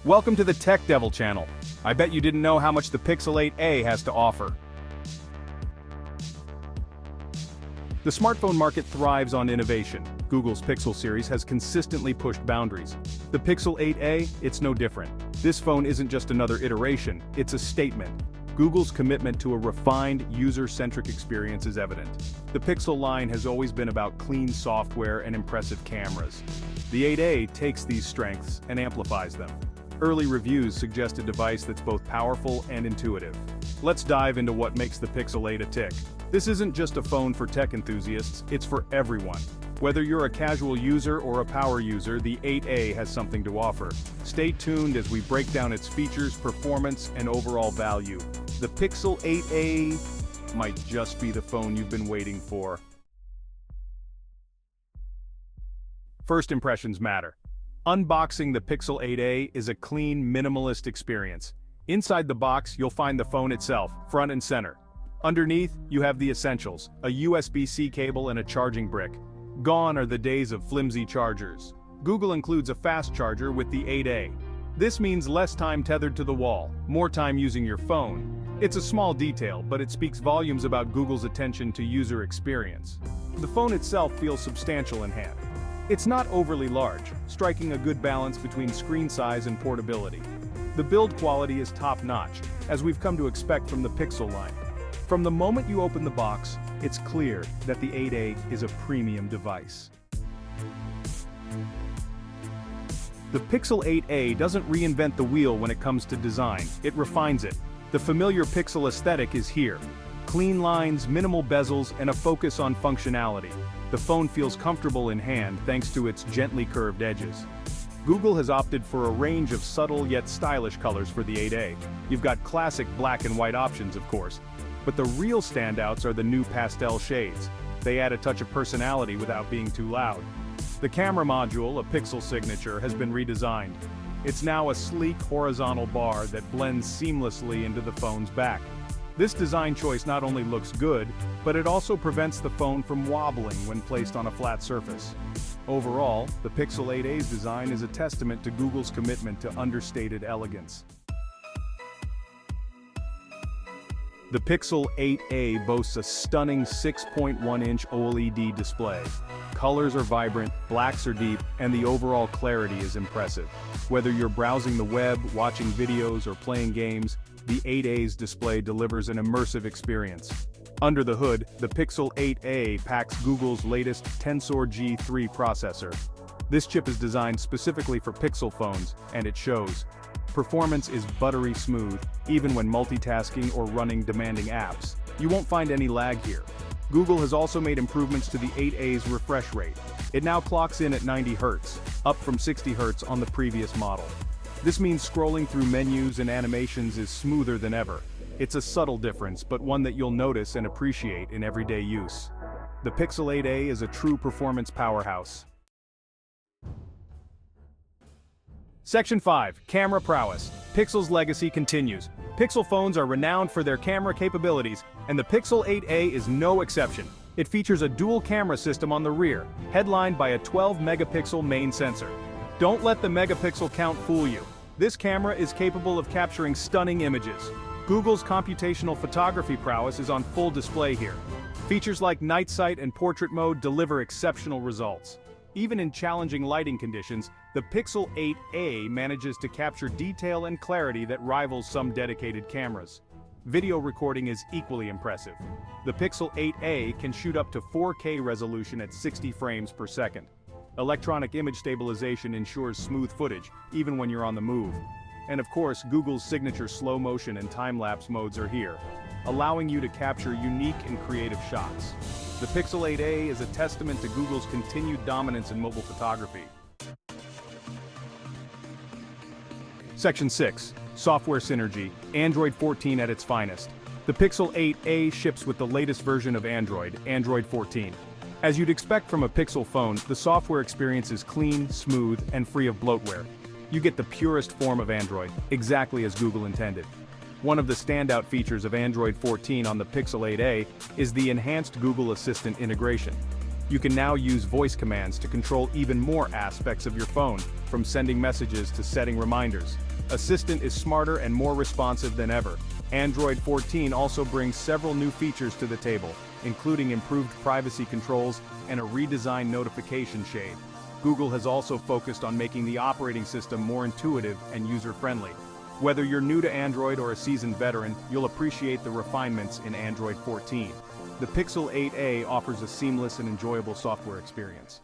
Welcome to the TechDevil channel. I bet you didn't know how much the Pixel 8a has to offer. The smartphone market thrives on innovation. Google's Pixel series has consistently pushed boundaries. The Pixel 8a, it's no different. This phone isn't just another iteration, it's a statement. Google's commitment to a refined, user-centric experience is evident. The Pixel line has always been about clean software and impressive cameras. The 8a takes these strengths and amplifies them. Early reviews suggest a device that's both powerful and intuitive. Let's dive into what makes the Pixel 8 a tick. This isn't just a phone for tech enthusiasts, it's for everyone. Whether you're a casual user or a power user, the 8a has something to offer. Stay tuned as we break down its features, performance, and overall value. The Pixel 8a might just be the phone you've been waiting for. First impressions matter. Unboxing the Pixel 8a is a clean, minimalist experience. Inside the box, you'll find the phone itself, front and center. Underneath, you have the essentials, a USB-C cable and a charging brick. Gone are the days of flimsy chargers. Google includes a fast charger with the 8a. This means less time tethered to the wall, more time using your phone. It's a small detail, but it speaks volumes about Google's attention to user experience. The phone itself feels substantial in hand. It's not overly large, striking a good balance between screen size and portability. The build quality is top-notch, as we've come to expect from the Pixel line. From the moment you open the box, it's clear that the 8a is a premium device. The Pixel 8a doesn't reinvent the wheel when it comes to design, it refines it. The familiar Pixel aesthetic is here. Clean lines, minimal bezels, and a focus on functionality. The phone feels comfortable in hand thanks to its gently curved edges. Google has opted for a range of subtle yet stylish colors for the 8a. You've got classic black and white options, of course. But the real standouts are the new pastel shades. They add a touch of personality without being too loud. The camera module, a Pixel signature, has been redesigned. It's now a sleek horizontal bar that blends seamlessly into the phone's back. This design choice not only looks good, but it also prevents the phone from wobbling when placed on a flat surface. Overall, the Pixel 8a's design is a testament to Google's commitment to understated elegance. The Pixel 8a boasts a stunning 6.1-inch OLED display. Colors are vibrant, blacks are deep, and the overall clarity is impressive. Whether you're browsing the web, watching videos, or playing games, the 8a's display delivers an immersive experience. Under the hood, the Pixel 8a packs Google's latest Tensor G3 processor. This chip is designed specifically for Pixel phones, and it shows. Performance is buttery smooth, even when multitasking or running demanding apps. You won't find any lag here. Google has also made improvements to the 8a's refresh rate. It now clocks in at 90 Hz, up from 60 Hz on the previous model. This means scrolling through menus and animations is smoother than ever. It's a subtle difference, but one that you'll notice and appreciate in everyday use. The Pixel 8a is a true performance powerhouse. Section 5. Camera prowess. Pixel's legacy continues. Pixel phones are renowned for their camera capabilities, and the Pixel 8a is no exception. It features a dual camera system on the rear, headlined by a 12-megapixel main sensor. Don't let the megapixel count fool you. This camera is capable of capturing stunning images. Google's computational photography prowess is on full display here. Features like night sight and portrait mode deliver exceptional results. Even in challenging lighting conditions, the Pixel 8a manages to capture detail and clarity that rivals some dedicated cameras. Video recording is equally impressive. The Pixel 8a can shoot up to 4K resolution at 60 frames per second. Electronic image stabilization ensures smooth footage, even when you're on the move. And of course, Google's signature slow motion and time-lapse modes are here, allowing you to capture unique and creative shots. The Pixel 8a is a testament to Google's continued dominance in mobile photography. Section 6. Software synergy. Android 14 at its finest. The Pixel 8a ships with the latest version of Android, Android 14. As you'd expect from a Pixel phone, the software experience is clean, smooth, and free of bloatware. You get the purest form of Android, exactly as Google intended. One of the standout features of Android 14 on the Pixel 8a is the enhanced Google Assistant integration. You can now use voice commands to control even more aspects of your phone, from sending messages to setting reminders. Assistant is smarter and more responsive than ever. Android 14 also brings several new features to the table, including improved privacy controls and a redesigned notification shade. Google has also focused on making the operating system more intuitive and user-friendly. Whether you're new to Android or a seasoned veteran, you'll appreciate the refinements in Android 14. The Pixel 8a offers a seamless and enjoyable software experience.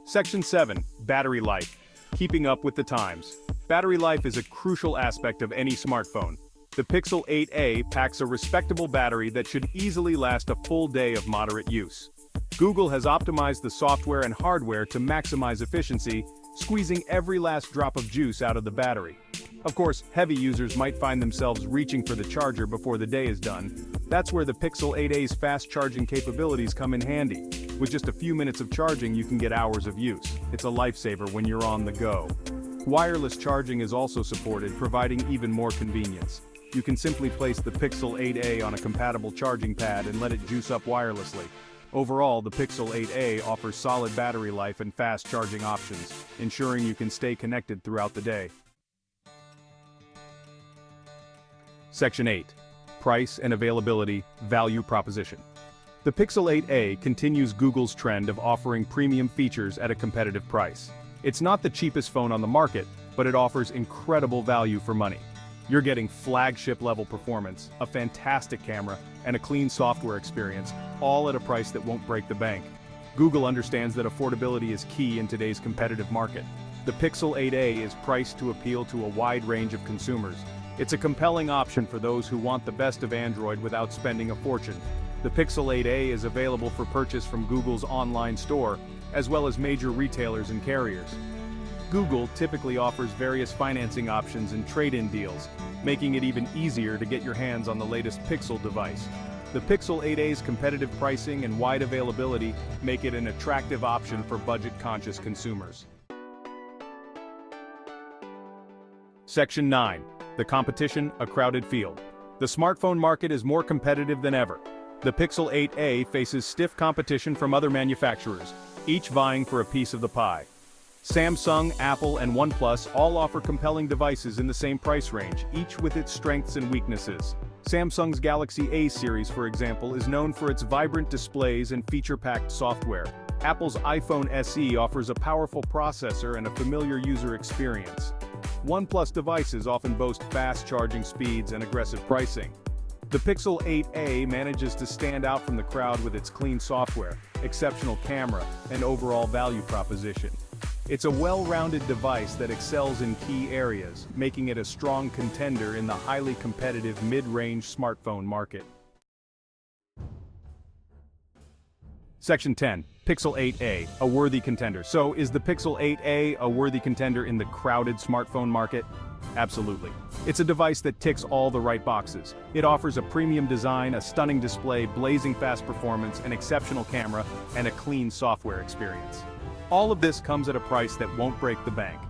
Section 7. Battery life. Keeping up with the times. Battery life is a crucial aspect of any smartphone. The Pixel 8a packs a respectable battery that should easily last a full day of moderate use. Google has optimized the software and hardware to maximize efficiency, squeezing every last drop of juice out of the battery. Of course, heavy users might find themselves reaching for the charger before the day is done. That's where the Pixel 8a's fast charging capabilities come in handy. With just a few minutes of charging, you can get hours of use. It's a lifesaver when you're on the go. Wireless charging is also supported, providing even more convenience. You can simply place the Pixel 8a on a compatible charging pad and let it juice up wirelessly. Overall, the Pixel 8a offers solid battery life and fast charging options, ensuring you can stay connected throughout the day. Section 8. Price and availability, value proposition. The Pixel 8a continues Google's trend of offering premium features at a competitive price. It's not the cheapest phone on the market, but it offers incredible value for money. You're getting flagship-level performance, a fantastic camera, and a clean software experience, all at a price that won't break the bank. Google understands that affordability is key in today's competitive market. The Pixel 8a is priced to appeal to a wide range of consumers. It's a compelling option for those who want the best of Android without spending a fortune. The Pixel 8a is available for purchase from Google's online store, as well as major retailers and carriers. Google typically offers various financing options and trade-in deals, making it even easier to get your hands on the latest Pixel device. The Pixel 8a's competitive pricing and wide availability make it an attractive option for budget-conscious consumers. Section 9. The competition, a crowded field. The smartphone market is more competitive than ever. The Pixel 8a faces stiff competition from other manufacturers, each vying for a piece of the pie. Samsung, Apple, and OnePlus all offer compelling devices in the same price range, each with its strengths and weaknesses. Samsung's Galaxy A series, for example, is known for its vibrant displays and feature-packed software. Apple's iPhone SE offers a powerful processor and a familiar user experience. OnePlus devices often boast fast charging speeds and aggressive pricing. The Pixel 8a manages to stand out from the crowd with its clean software, exceptional camera, and overall value proposition. It's a well-rounded device that excels in key areas, making it a strong contender in the highly competitive mid-range smartphone market. Section 10. Pixel 8a, a worthy contender. So, is the Pixel 8a a worthy contender in the crowded smartphone market? Absolutely. It's a device that ticks all the right boxes. It offers a premium design, a stunning display, blazing fast performance, an exceptional camera, and a clean software experience. All of this comes at a price that won't break the bank.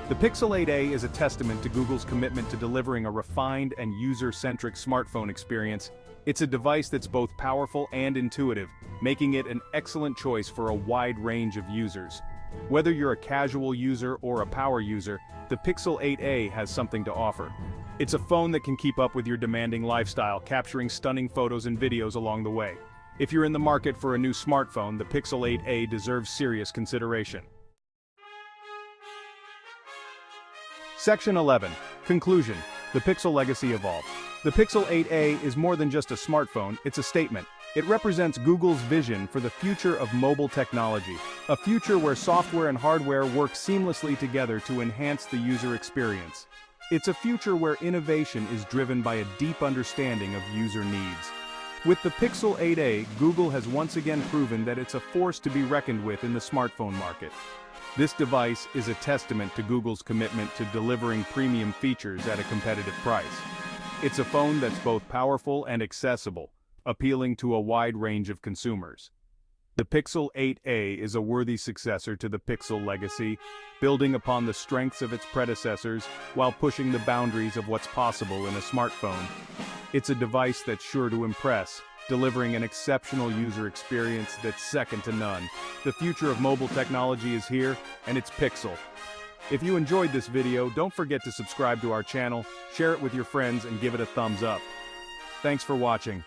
The Pixel 8a is a testament to Google's commitment to delivering a refined and user-centric smartphone experience. It's a device that's both powerful and intuitive, making it an excellent choice for a wide range of users. Whether you're a casual user or a power user, the Pixel 8a has something to offer. It's a phone that can keep up with your demanding lifestyle, capturing stunning photos and videos along the way. If you're in the market for a new smartphone, the Pixel 8a deserves serious consideration. Section 11. Conclusion. The Pixel legacy evolved. The Pixel 8a is more than just a smartphone, it's a statement. It represents Google's vision for the future of mobile technology, a future where software and hardware work seamlessly together to enhance the user experience. It's a future where innovation is driven by a deep understanding of user needs. With the Pixel 8a, Google has once again proven that it's a force to be reckoned with in the smartphone market. This device is a testament to Google's commitment to delivering premium features at a competitive price. It's a phone that's both powerful and accessible, appealing to a wide range of consumers. The Pixel 8a is a worthy successor to the Pixel legacy, building upon the strengths of its predecessors while pushing the boundaries of what's possible in a smartphone. It's a device that's sure to impress, delivering an exceptional user experience that's second to none. The future of mobile technology is here, and it's Pixel. If you enjoyed this video, don't forget to subscribe to our channel, share it with your friends, and give it a thumbs up. Thanks for watching.